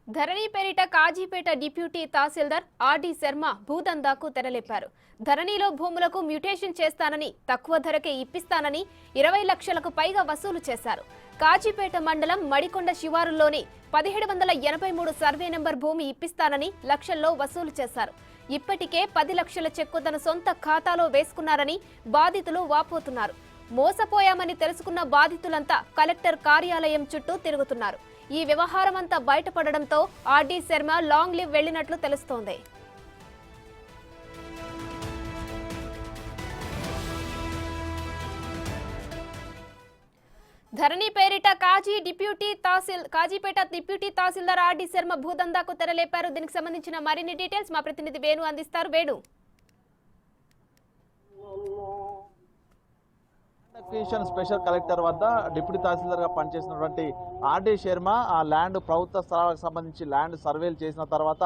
ధరణి పేరిట కాజీపేట డిప్యూటీ తహసీల్దార్ ఆర్డి శర్మ భూదందాకు తెరలేపారు. ధరణిలో భూములకు మ్యూటేషన్ చేస్తానని, తక్కువ ధరకే ఇప్పిస్తానని 20 లక్షలకు పైగా వసూలు చేశారు. కాజీపేట మండలం మడికొండ శివారులోని 1783 సర్వే నెంబర్ భూమి ఇప్పిస్తానని లక్షల్లో వసూలు చేశారు. ఇప్పటికే 10 లక్షల చెక్కు తన సొంత ఖాతాలో వేసుకున్నారని బాధితులు వాపోతున్నారు. మోసపోయామని తెలుసుకున్న బాధితులంతా కలెక్టర్ కార్యాలయం చుట్టూ తిరుగుతున్నారు. ఈ వ్యవహారం అంతా బయటపడడంతో ఆర్డి శర్మ లాంగ్ లీవ్ వెళ్లినట్లు తెలుస్తోంది. ధరణి పేరిట కాజీపేట డిప్యూటీ తహసీల్దార్ ఆర్డి శర్మ భూదందాకు తెరలేపారు. దీనికి సంబంధించిన మరిన్ని డీటెయిల్స్ మా ప్రతినిధి వేణు అందిస్తారు. వేణు, స్పెషల్ కలెక్టర్ వద్ద డిప్యూటీ తహసీల్దార్ గా పనిచేసినటువంటి ఆర్డి శర్మ ఆ ల్యాండ్ ప్రభుత్వ స్థలాలకు సంబంధించి ల్యాండ్ సర్వేలు చేసిన తర్వాత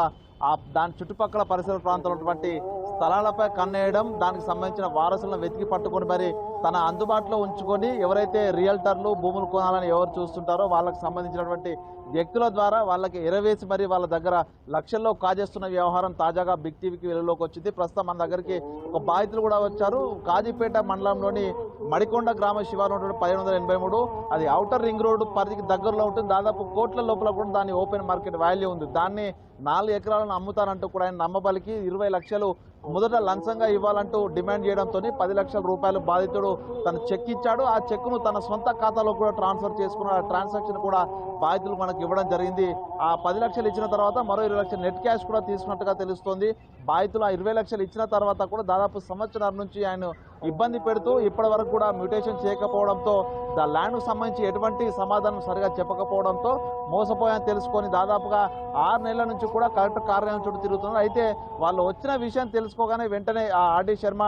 దాని చుట్టుపక్కల పరిసర ప్రాంతంలో ఉన్నటువంటి స్థలాలపై కన్నేయడం, దానికి సంబంధించిన వారసులను వెతికి పట్టుకొని మరి తన అందుబాటులో ఉంచుకొని ఎవరైతే రియల్టర్లు భూములు కొనాలని ఎవరు చూస్తుంటారో వాళ్ళకి సంబంధించినటువంటి వ్యక్తుల ద్వారా వాళ్ళకి ఎరవేసి మరి వాళ్ళ దగ్గర లక్షల్లో కాజేస్తున్న వ్యవహారం తాజాగా బిగ్ టీవీకి వెలుగులోకి వచ్చింది. ప్రస్తుతం మన దగ్గరికి ఒక బాధితులు కూడా వచ్చారు. కాజీపేట మండలంలోని మడికొండ గ్రామ శివారు 1583 అది ఔటర్ రింగ్ రోడ్డు పరిధికి దగ్గరలో ఉంటుంది. దాదాపు కోట్ల లోపల కూడా దాని ఓపెన్ మార్కెట్ వాల్యూ ఉంది. దాన్ని 4 ఎకరాలను అమ్ముతానంటూ కూడా ఆయన నమ్మబలికి 20 లక్షలు మొదట లంచంగా ఇవ్వాలంటూ డిమాండ్ చేయడంతో 10 లక్షల రూపాయలు బాధితుడు తను చెక్ ఇచ్చాడు. ఆ చెక్ను తన సొంత ఖాతాలో కూడా ట్రాన్స్ఫర్ చేసుకున్న ట్రాన్సాక్షన్ కూడా బాధితులు మనకు ఇవ్వడం జరిగింది. ఆ 10 లక్షలు ఇచ్చిన తర్వాత మరో 20 లక్షల నెట్ క్యాష్ కూడా తీసుకున్నట్టుగా తెలుస్తోంది. బాధితులు ఆ 20 లక్షలు ఇచ్చిన తర్వాత కూడా దాదాపు సంవత్సరం నుంచి ఆయన ఇబ్బంది పెడుతూ ఇప్పటి వరకు కూడా మ్యూటేషన్ చేయకపోవడంతో ల్యాండ్కు సంబంధించి ఎటువంటి సమాధానం సరిగా చెప్పకపోవడంతో మోసపోయాని తెలుసుకొని దాదాపుగా 6 నెలల నుంచి కూడా కలెక్టర్ కార్యాలయం చుట్టూ తిరుగుతున్నారు. అయితే వాళ్ళు వచ్చిన విషయం తెలుసుకోగానే వెంటనే ఆ ఆర్డి శర్మ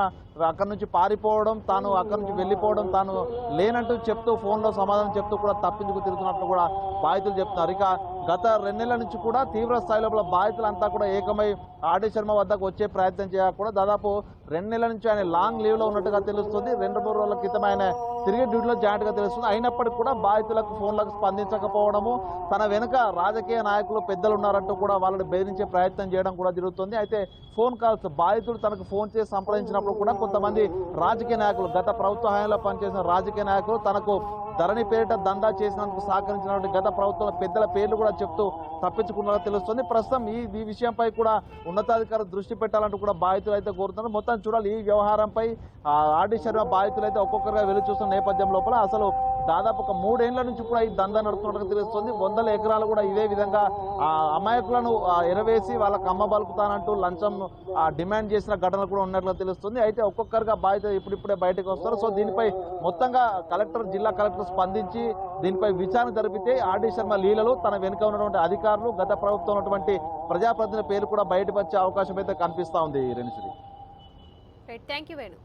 అక్కడి నుంచి పారిపోవడం, తాను అక్కడి నుంచి వెళ్ళిపోవడం, తాను లేనంటూ చెప్తూ ఫోన్లో సమాధానం చెప్తూ కూడా తప్పించుకు తిరుగుతున్నట్లు కూడా బాధితులు చెప్తున్నారు. ఇక గత 2 నెలల నుంచి కూడా తీవ్ర స్థాయి లోపల బాధితులంతా కూడా ఏకమై ఆర్డి శర్మ వద్దకు వచ్చే ప్రయత్నం చేయకుండా దాదాపు 2 నెలల నుంచి ఆయన లాంగ్ లీవ్లో ఉన్నట్టుగా తెలుస్తుంది. 2-3 రోజుల క్రితం ఆయన తిరిగి డ్యూటీలో జాయింట్గా తెలుస్తుంది. అయినప్పటికీ కూడా బాధితులకు ఫోన్లకు స్పందించకపోవడము, తన వెనుక రాజకీయ నాయకులు పెద్దలు ఉన్నారంటూ కూడా వాళ్ళని బెదిరించే ప్రయత్నం చేయడం కూడా జరుగుతుంది. అయితే ఫోన్ కాల్స్ బాధితులు తనకు ఫోన్ చేసి సంప్రదించినప్పుడు కూడా కొంతమంది రాజకీయ నాయకులు, గత ప్రభుత్వ హయాంలో పనిచేసిన రాజకీయ నాయకులు తనకు ధరణి పేరిట దందా చేసినందుకు సహకరించినటువంటి గత ప్రభుత్వం పెద్దల పేర్లు కూడా చెప్తూ తప్పించుకున్నారో తెలుస్తుంది. ప్రస్తుతం ఈ విషయంపై కూడా ఉన్నతాధికారులు దృష్టి పెట్టాలంటూ కూడా బాధితులు అయితే కోరుతున్నారు. మొత్తం చూడాలి ఈ వ్యవహారంపై ఆర్డి శర్మ బాధితులు అయితే ఒక్కొక్కరుగా వెళ్లి చూస్తున్న నేపథ్యం లోపల అసలు దాదాపు ఒక 3 ఏళ్ల నుంచి కూడా ఈ దందా నడుస్తున్నట్టుగా తెలుస్తుంది. 100 ఎకరాలు కూడా ఇదే విధంగా అమాయకులను ఎరవేసి వాళ్ళకు అమ్మ బలుకుతానంటూ లంచం డిమాండ్ చేసిన ఘటనలు కూడా ఉన్నట్లుగా తెలుస్తుంది. అయితే ఒక్కొక్కరుగా బాధితులు ఇప్పుడిప్పుడే బయటకు వస్తారు. సో దీనిపై మొత్తంగా జిల్లా కలెక్టర్ స్పందించి దీనిపై విచారణ జరిపితే ఆర్డి శర్మ లీలలు, తన వెనుక ఉన్నటువంటి అధికారులు, గత ప్రభుత్వం ఉన్నటువంటి ప్రజాప్రతినిధుల పేరు కూడా బయటకు వచ్చే అవకాశం అయితే కనిపిస్తా ఉంది. Thank you Venu.